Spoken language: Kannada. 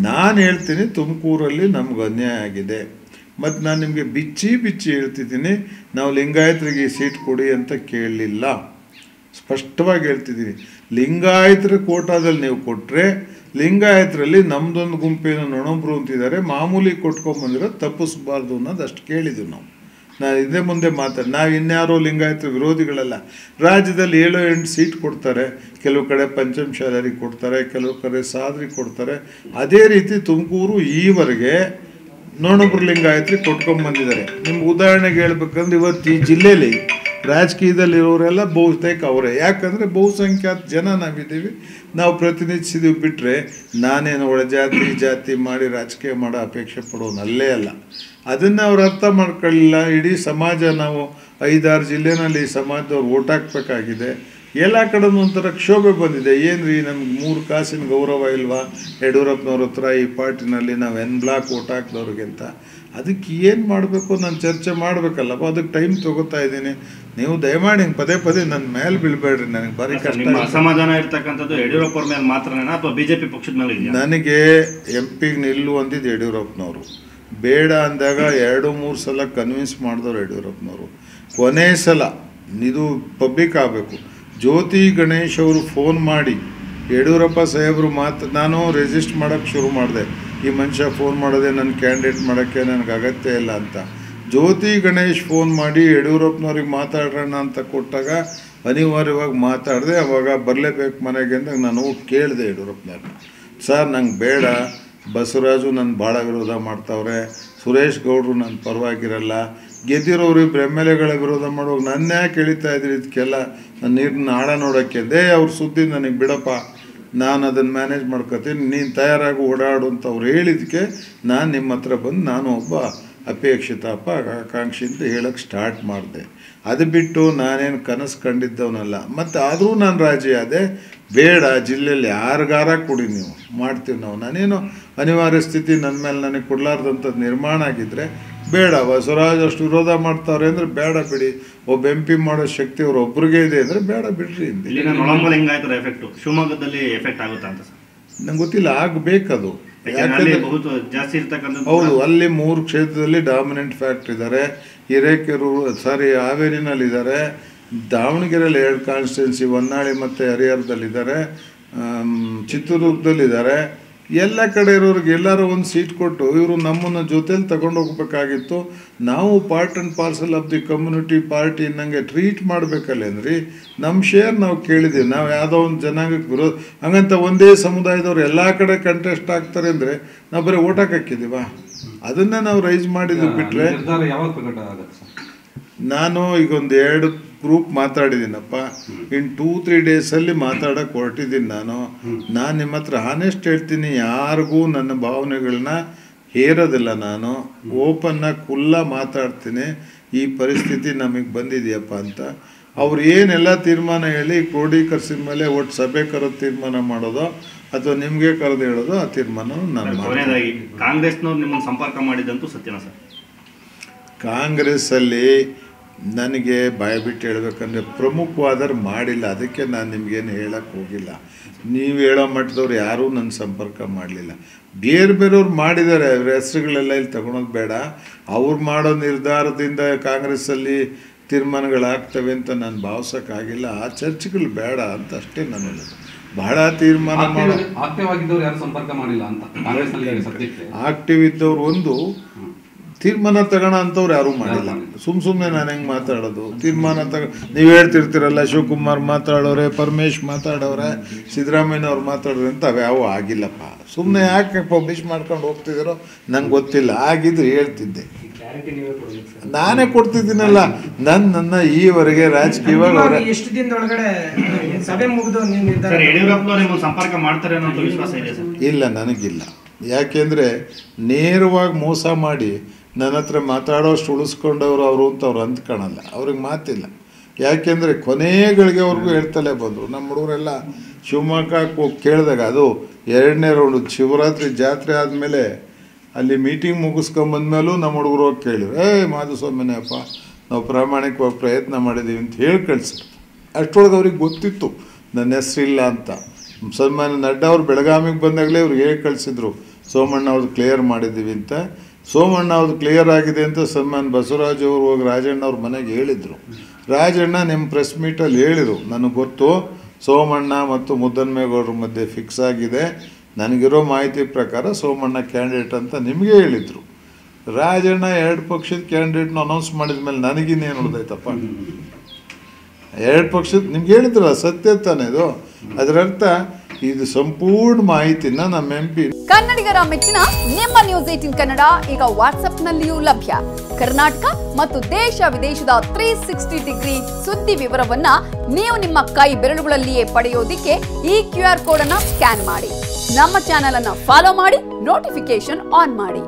ನಾನು ಹೇಳ್ತೀನಿ ತುಮಕೂರಲ್ಲಿ ನಮ್ಗೆ ಅನ್ಯಾಯ ಆಗಿದೆ. ಮತ್ತು ನಾನು ನಿಮಗೆ ಬಿಚ್ಚಿ ಹೇಳ್ತಿದ್ದೀನಿ, ನಾವು ಲಿಂಗಾಯತರಿಗೆ ಸೀಟ್ ಕೊಡಿ ಅಂತ ಕೇಳಲಿಲ್ಲ. ಸ್ಪಷ್ಟವಾಗಿ ಹೇಳ್ತಿದ್ದೀನಿ, ಲಿಂಗಾಯತರ ಕೋಟಾದಲ್ಲಿ ನೀವು ಕೊಟ್ಟರೆ ಲಿಂಗಾಯತರಲ್ಲಿ ನಮ್ಮದೊಂದು ಗುಂಪೇನು ನೊಣೊಬ್ರು ಅಂತಿದ್ದಾರೆ, ಮಾಮೂಲಿ ಕೊಟ್ಕೊಂಬಂದಿರೋ ತಪ್ಪಿಸ್ಬಾರ್ದು ಅನ್ನೋದು ಅಷ್ಟು ಕೇಳಿದ್ದೀವಿ ನಾವು. ನಾನು ಇದೇ ಮುಂದೆ ನಾವು ಇನ್ಯಾರೋ ಲಿಂಗಾಯತರ ವಿರೋಧಿಗಳಲ್ಲ. ರಾಜ್ಯದಲ್ಲಿ 7-8 ಸೀಟ್ ಕೊಡ್ತಾರೆ, ಕೆಲವು ಕಡೆ ಪಂಚಮಶಾಲರಿಗೆ ಕೊಡ್ತಾರೆ, ಕೆಲವು ಕಡೆ ಸಾದ್ರಿಗೆ ಕೊಡ್ತಾರೆ. ಅದೇ ರೀತಿ ತುಮಕೂರು ಈವರೆಗೆ ನೊಣೊಬ್ರು ಲಿಂಗಾಯತರಿಗೆ ಕೊಟ್ಕೊಂಬಂದಿದ್ದಾರೆ. ನಿಮ್ಗೆ ಉದಾಹರಣೆಗೆ ಹೇಳ್ಬೇಕಂದ್ರೆ ಇವತ್ತು ಈ ಜಿಲ್ಲೆಯಲ್ಲಿ ರಾಜಕೀಯದಲ್ಲಿರೋರೆಲ್ಲ ಬಹುತೇಕ ಅವರೇ. ಯಾಕಂದರೆ ಬಹುಸಂಖ್ಯಾತ ಜನ ನಾವಿದ್ದೀವಿ, ನಾವು ಪ್ರತಿನಿಧಿಸಿದ್ದೀವಿ. ಬಿಟ್ಟರೆ ನಾನೇನು ಒಳ ಜಾತಿ ಮಾಡಿ ರಾಜಕೀಯ ಮಾಡೋ ಅಪೇಕ್ಷೆ ಪಡೋನಲ್ಲೇ ಅಲ್ಲ. ಅದನ್ನು ಅವ್ರು ಅರ್ಥ ಮಾಡ್ಕೊಳ್ಳಿಲ್ಲ. ಇಡೀ ಸಮಾಜ, ನಾವು 5-6 ಜಿಲ್ಲೆನಲ್ಲಿ ಸಮಾಜದವ್ರು ಓಟ್ ಹಾಕಬೇಕಾಗಿದೆ. ಎಲ್ಲ ಕಡೆನೂ ಒಂಥರ ಕ್ಷೋಭೆ ಬಂದಿದೆ. ಏನು ರೀ, ನಮ್ಗೆ 3 ಕಾಸಿನ ಗೌರವ ಇಲ್ವಾ ಯಡಿಯೂರಪ್ಪನವ್ರ ಹತ್ರ ಈ ಪಾರ್ಟಿನಲ್ಲಿ ನಾವು ಎನ್ ಬ್ಲಾಕ್ ಓಟ್ ಹಾಕಿದವ್ರಿಗೆ ಅಂತ? ಅದಕ್ಕೆ ಏನು ಮಾಡಬೇಕು ನಾನು ಚರ್ಚೆ ಮಾಡಬೇಕಲ್ಲಪ್ಪ, ಅದಕ್ಕೆ ಟೈಮ್ ತೊಗೋತಾ ಇದ್ದೀನಿ. ನೀವು ದಯಮಾಡಿ ಪದೇ ನನ್ನ ಮೇಲೆ ಬೀಳ್ಬೇಡ್ರಿ, ನನಗೆ ಭಾರಿ ಕಷ್ಟ. ಅಸಮಾಧಾನ ಇರ್ತಕ್ಕಂಥದ್ದು ಯಡಿಯೂರಪ್ಪ ಮೇಲೆ ಮಾತ್ರನಾ ಅಥವಾ ಬಿಜೆಪಿ ಪಕ್ಷದ ಮೇಲೆ? ನನಗೆ MP ನಿಲ್ಲು ಅಂದಿದ್ದು ಯಡಿಯೂರಪ್ಪನವರು, ಬೇಡ ಅಂದಾಗ 2-3 ಸಲ ಕನ್ವಿನ್ಸ್ ಮಾಡಿದವರು ಯಡಿಯೂರಪ್ಪನವರು. ಕೊನೆ ಸಲ ಇದು ಪಬ್ಲಿಕ್ ಆಗಬೇಕು, ಜ್ಯೋತಿ ಗಣೇಶ್ ಅವರು ಫೋನ್ ಮಾಡಿ ಯಡಿಯೂರಪ್ಪ ಸಾಹೇಬರು ನಾನು ರೆಸಿಸ್ಟ್ ಮಾಡೋಕ್ಕೆ ಶುರು ಮಾಡಿದೆ. ಈ ಮನುಷ್ಯ ಫೋನ್ ಮಾಡೋದೇ ನನ್ನ ಕ್ಯಾಂಡಿಡೇಟ್ ಮಾಡೋಕ್ಕೆ ನನಗೆ ಅಗತ್ಯ ಇಲ್ಲ ಅಂತ. ಜ್ಯೋತಿ ಗಣೇಶ್ ಫೋನ್ ಮಾಡಿ ಯಡಿಯೂರಪ್ಪನವ್ರಿಗೆ ಮಾತಾಡೋಣ ಅಂತ ಕೊಟ್ಟಾಗ ಅನಿವಾರ್ಯವಾಗಿ ಮಾತಾಡಿದೆ. ಅವಾಗ ಬರಲೇಬೇಕು ಮನೆಗೆ ಅಂದಾಗ ನಾನು ಕೇಳಿದೆ ಯಡಿಯೂರಪ್ಪನವ್ರಿಗೆ, ಸರ್ ನಂಗೆ ಬೇಡ, ಬಸವರಾಜು ನನ್ನ ಭಾಳ ವಿರೋಧ ಮಾಡ್ತಾವ್ರೆ, ಸುರೇಶ್ ಗೌಡರು ನನ್ನ ಪರವಾಗಿರಲ್ಲ, ಗೆದ್ದಿರೋರು ಇಬ್ಬರು MLAಗಳ ವಿರೋಧ ಮಾಡುವಾಗ ನನ್ನ ಯಾಕೆ ಎಳಿತಾ ಇದ್ರಿ ಇದಕ್ಕೆಲ್ಲ, ನನ್ನ ನೀರನ್ನ ಆಳ ನೋಡೋಕ್ಕೆ ಅವ್ರ ಸುದ್ದಿ ನನಗೆ ಬಿಡಪ್ಪ, ನಾನು ಅದನ್ನು ಮ್ಯಾನೇಜ್ ಮಾಡ್ಕೊತೀನಿ, ನೀನು ತಯಾರಾಗಿ ಓಡಾಡು ಅಂತ ಅವ್ರು ಹೇಳಿದ್ದಕ್ಕೆ ನಾನು ನಿಮ್ಮ ಹತ್ರ ಬಂದು ನಾನು ಒಬ್ಬ ಅಪೇಕ್ಷಿತ ಆಕಾಂಕ್ಷಿ ಅಂತ ಹೇಳೋಕ್ಕೆ ಸ್ಟಾರ್ಟ್ ಮಾಡಿದೆ. ಅದು ಬಿಟ್ಟು ನಾನೇನು ಕನಸು ಕಂಡಿದ್ದವನಲ್ಲ. ಮತ್ತು ಆದರೂ ನಾನು ರಾಜಿ ಆದೆ, ಬೇಡ ಜಿಲ್ಲೆಯಲ್ಲಿ ಯಾರಿಗಾರ ಕೊಡಿ, ನೀವು ಮಾಡ್ತೀವಿ ನಾವು, ನಾನೇನು ಅನಿವಾರ್ಯ ಸ್ಥಿತಿ ನನ್ನ ಮೇಲೆ ನನಗೆ ಕೊಡಲಾರ್ದಂಥದ್ದು ನಿರ್ಮಾಣ ಆಗಿದ್ದರೆ ಬೇಡ. ಬಸವರಾಜ್ ಅಷ್ಟು ವಿರೋಧ ಮಾಡ್ತಾವ್ರೆ ಅಂದರೆ ಬೇಡ ಬಿಡಿ, ಒಬ್ಬ MP ಮಾಡೋ ಶಕ್ತಿ ಅವ್ರು ಒಬ್ರಿಗೆ ಇದೆ ಅಂದರೆ ಬೇಡ ಬಿಡ್ರಿ. ಶಿವಮೊಗ್ಗದಲ್ಲಿ ಎಫೆಕ್ಟ್ ಆಗುತ್ತಾ ಅಂತ ನಂಗೆ ಗೊತ್ತಿಲ್ಲ, ಆಗಬೇಕದು. ಜಾಸ್ತಿ ಹೌದು, ಅಲ್ಲಿ 3 ಕ್ಷೇತ್ರದಲ್ಲಿ ಡಾಮಿನೆಂಟ್ ಫ್ಯಾಕ್ಟ್ರಿ ಇದ್ದಾರೆ. ಹಾವೇರಿನಲ್ಲಿದ್ದಾರೆ, ದಾವಣಗೆರೆಯಲ್ಲಿ 2 ಕಾನ್ಸ್ಟಿಟ್ಯೂನ್ಸಿ, ಹೊನ್ನಾಳಿ ಮತ್ತು ಹರಿಹರದಲ್ಲಿದ್ದಾರೆ, ಚಿತ್ರದುರ್ಗದಲ್ಲಿದ್ದಾರೆ. ಎಲ್ಲ ಕಡೆ ಇರೋರಿಗೆ ಎಲ್ಲರೂ ಒಂದು ಸೀಟ್ ಕೊಟ್ಟು ಇವರು ನಮ್ಮನ್ನು ಜೊತೆಲಿ ತಗೊಂಡು ಹೋಗ್ಬೇಕಾಗಿತ್ತು. ನಾವು part and parcel of the community party ಅನ್ನಂಗೆ ಟ್ರೀಟ್ ಮಾಡಬೇಕಲ್ಲೇನ್ರಿ. ನಮ್ಮ ಶೇರ್ ನಾವು ಕೇಳಿದ್ದೀವಿ. ನಾವು ಯಾವುದೋ ಒಂದು ಜನಾಂಗಕ್ಕೆ ವಿರೋಧ ಹಂಗಂತ ಒಂದೇ ಸಮುದಾಯದವ್ರು ಎಲ್ಲ ಕಡೆ ಕಂಟೆಸ್ಟ್ ಆಗ್ತಾರೆ ಅಂದರೆ ನಾವು ಬರೀ ಓಟ್ ಹಾಕಿದ್ದೀವ? ಅದನ್ನೇ ನಾವು ರೈಸ್ ಮಾಡಿದ್ವಿ. ಬಿಟ್ಟರೆ ನಾನು ಈಗ ಒಂದು 2 ಗ್ರೂಪ್ ಮಾತಾಡಿದ್ದೀನಪ್ಪ, ಇನ್ನು 2-3 ಡೇಸಲ್ಲಿ ಮಾತಾಡೋಕ್ಕೆ ಹೊರಟಿದ್ದೀನಿ. ನಾನು ನಿಮ್ಮ ಹತ್ರ ಹಾನೆಸ್ಟ್ ಹೇಳ್ತೀನಿ, ಯಾರಿಗೂ ನನ್ನ ಭಾವನೆಗಳನ್ನ ಹೇರೋದಿಲ್ಲ. ನಾನು ಓಪನ್ನಾಗಿ ಮಾತಾಡ್ತೀನಿ. ಈ ಪರಿಸ್ಥಿತಿ ನಮಗೆ ಬಂದಿದೆಯಪ್ಪ ಅಂತ ಅವ್ರು ಏನೆಲ್ಲ ತೀರ್ಮಾನ ಹೇಳಿ ಕ್ರೋಢೀಕರಿಸಿದ ಮೇಲೆ ಒಟ್ಟು ಸಭೆ ಕರೆದು ತೀರ್ಮಾನ ಮಾಡೋದು ಅಥವಾ ನಿಮಗೆ ಕರೆದು ಹೇಳೋದು, ಆ ತೀರ್ಮಾನ ನಾನು ಮಾಡ್ತೀನಿ. ಕಾಂಗ್ರೆಸ್ನವ್ರು ನಿಮ್ಮನ್ನು ಸಂಪರ್ಕ ಮಾಡಿದಂತೂ ಸತ್ಯನಾ ಸರ್? ಕಾಂಗ್ರೆಸ್ಸಲ್ಲಿ ನನಗೆ ಬಾಯ್ಬಿಟ್ಟು ಹೇಳ್ಬೇಕಂದ್ರೆ ಪ್ರಮುಖವಾದರೂ ಮಾಡಿಲ್ಲ. ಅದಕ್ಕೆ ನಾನು ನಿಮಗೇನು ಹೇಳೋಕ್ಕೆ ಹೋಗಿಲ್ಲ. ನೀವು ಹೇಳೋ ಮಟ್ಟದವ್ರು ಯಾರೂ ನನ್ನ ಸಂಪರ್ಕ ಮಾಡಲಿಲ್ಲ. ಬೇರೆಯವ್ರು ಮಾಡಿದ್ದಾರೆ, ಅವ್ರ ಹೆಸರುಗಳೆಲ್ಲ ಇಲ್ಲಿ ತಗೊಳೋದು ಬೇಡ. ಅವ್ರು ಮಾಡೋ ನಿರ್ಧಾರದಿಂದ ಕಾಂಗ್ರೆಸ್ಸಲ್ಲಿ ತೀರ್ಮಾನಗಳಾಗ್ತವೆ ಅಂತ ನಾನು ಭಾವಿಸೋಕ್ಕಾಗಿಲ್ಲ. ಆ ಚರ್ಚೆಗಳು ಬೇಡ ಅಂತ ಅಷ್ಟೇ ನಾನು ಹೇಳೋದು. ಬಹಳ ತೀರ್ಮಾನ ಆಕ್ಟಿವ್ ಇದ್ದವ್ರು ಒಂದು ತೀರ್ಮಾನ ತಗೋಣ ಅಂತವ್ರು ಯಾರೂ ಮಾಡಿಲ್ಲ. ಸುಮ್ಮನೆ ನಾನು ಹೆಂಗೆ ಮಾತಾಡೋದು? ತೀರ್ಮಾನ ನೀವು ಹೇಳ್ತಿರ್ತೀರಲ್ಲ, ಶಿವಕುಮಾರ್ ಮಾತಾಡೋರೆ, ಪರಮೇಶ್ ಮಾತಾಡೋರೆ, ಸಿದ್ದರಾಮಯ್ಯನವ್ರು ಮಾತಾಡೋರೆ ಅಂತ ಅವ್ಯಾವೂ ಆಗಿಲ್ಲಪ್ಪ. ಸುಮ್ಮನೆ ಯಾಕೆ ಪಬ್ಲಿಷ್ ಮಾಡ್ಕೊಂಡು ಹೋಗ್ತಿದ್ದೀರೋ ನಂಗೆ ಗೊತ್ತಿಲ್ಲ. ಆಗಿದ್ರೆ ಹೇಳ್ತಿದ್ದೆ, ನಾನೇ ಕೊಡ್ತಿದ್ದೀನಲ್ಲ. ನನ್ನ ಈವರೆಗೆ ರಾಜಕೀಯವಾಗಿ ಎಷ್ಟು ದಿನದೊಳಗಡೆ ಸಭೆ ಮುಗಿದು ಸಂಪರ್ಕ ಮಾಡ್ತಾರೆ ಅನ್ನೋ ವಿಶ್ವಾಸ ಇದೆ? ಇಲ್ಲ, ನನಗಿಲ್ಲ. ಯಾಕೆಂದರೆ ನೇರವಾಗಿ ಮೋಸ ಮಾಡಿ ನನ್ನ ಹತ್ರ ಮಾತಾಡೋಷ್ಟು ಉಳಿಸ್ಕೊಂಡವ್ರು ಅವರು ಅಂತ ಅವ್ರು ಅಂದ್ಕೊಳಲ್ಲ. ಅವ್ರಿಗೆ ಮಾತಿಲ್ಲ. ಯಾಕೆಂದರೆ ಕೊನೆಗಳಿಗೆ ಅವ್ರಿಗೂ ಹೇಳ್ತಲೇ ಬಂದರು. ನಮ್ಮ ಹುಡುಗರೆಲ್ಲ ಶಿವಮೊಗ್ಗಕ್ಕೆ ಹೋಗಿ ಕೇಳಿದಾಗ, ಅದು 2ನೇ ರೌಂಡು ಶಿವರಾತ್ರಿ ಜಾತ್ರೆ ಆದಮೇಲೆ ಅಲ್ಲಿ ಮೀಟಿಂಗ್ ಮುಗಿಸ್ಕೊಂಬಂದ್ಮೇಲೂ ನಮ್ಮ ಹುಡುಗರು ಹೋಗಿ ಕೇಳಿದ್ರು, ಮಾಧುಸ್ವಾಮಿನೇಪ್ಪ ನಾವು ಪ್ರಾಮಾಣಿಕವಾಗಿ ಪ್ರಯತ್ನ ಮಾಡಿದ್ದೀವಿ ಅಂತ ಹೇಳಿ ಕಳಿಸಿದ್ರು. ಅಷ್ಟೊಳಗೆ ಅವ್ರಿಗೆ ಗೊತ್ತಿತ್ತು ನನ್ನ ಹೆಸರಿಲ್ಲ ಅಂತ. ಸನ್ಮಾನ್ಯ ನಡ್ಡಾ ಅವ್ರು ಬೆಳಗಾವಿಗೆ ಬಂದಾಗಲೇ ಅವ್ರಿಗೆ ಹೇಳಿ ಕಳಿಸಿದ್ರು, ಸೋಮಣ್ಣ ಅವ್ರದ್ದು ಕ್ಲಿಯರ್ ಮಾಡಿದ್ದೀವಿ ಅಂತ. ಸೋಮಣ್ಣ ಅವ್ರದ್ದು ಕ್ಲಿಯರ್ ಆಗಿದೆ ಅಂತ ಸನ್ಮಾನ್ ಬಸವರಾಜ್ ಅವರು ಹೋಗಿ ರಾಜಣ್ಣ ಅವ್ರ ಮನೆಗೆ ಹೇಳಿದರು. ರಾಜಣ್ಣ ನಿಮ್ಮ ಪ್ರೆಸ್ ಮೀಟಲ್ಲಿ ಹೇಳಿದರು, ನನಗೆ ಗೊತ್ತು ಸೋಮಣ್ಣ ಮತ್ತು ಮುದ್ದನ್ಮೇಗೌಡರ ಮಧ್ಯೆ ಫಿಕ್ಸ್ ಆಗಿದೆ, ನನಗಿರೋ ಮಾಹಿತಿ ಪ್ರಕಾರ ಸೋಮಣ್ಣ ಕ್ಯಾಂಡಿಡೇಟ್ ಅಂತ ನಿಮಗೆ ಹೇಳಿದರು. ರಾಜಣ್ಣ 2 ಪಕ್ಷದ ಕ್ಯಾಂಡಿಡೇಟ್ನ ಅನೌನ್ಸ್ ಮಾಡಿದ ಮೇಲೆ ನನಗಿನ್ನೇನು ಉಳಿದೈತಪ್ಪ? 2 ಪಕ್ಷದ ನಿಮ್ಗೆ ಹೇಳಿದ್ರಲ್ಲ, ಸತ್ಯ ತಾನೇ ಇದು. ಅದರರ್ಥ ಇದು ಸಂಪೂರ್ಣ ಮಾಹಿತಿನ ನಮ್ಮ MP ಕನ್ನಡಿಗರ ಮೆಚ್ಚಿನ ನಿಮ್ಮ ನ್ಯೂಸ್ 18 ಕನ್ನಡ ಈಗ ವಾಟ್ಸ್ಆಪ್ನಲ್ಲಿಯೂ ಲಭ್ಯ. ಕರ್ನಾಟಕ ಮತ್ತು ದೇಶ ವಿದೇಶದ 360 ಡಿಗ್ರಿ ಸುದ್ದಿ ವಿವರವನ್ನ ನೀವು ನಿಮ್ಮ ಕೈ ಬೆರಳುಗಳಲ್ಲಿಯೇ ಪಡೆಯೋದಿಕ್ಕೆ ಈ QR ಕೋಡ್ ಅನ್ನ ಸ್ಕ್ಯಾನ್ ಮಾಡಿ. ನಮ್ಮ ಚಾನೆಲ್ ಅನ್ನ ಫಾಲೋ ಮಾಡಿ, ನೋಟಿಫಿಕೇಶನ್ ಆನ್ ಮಾಡಿ.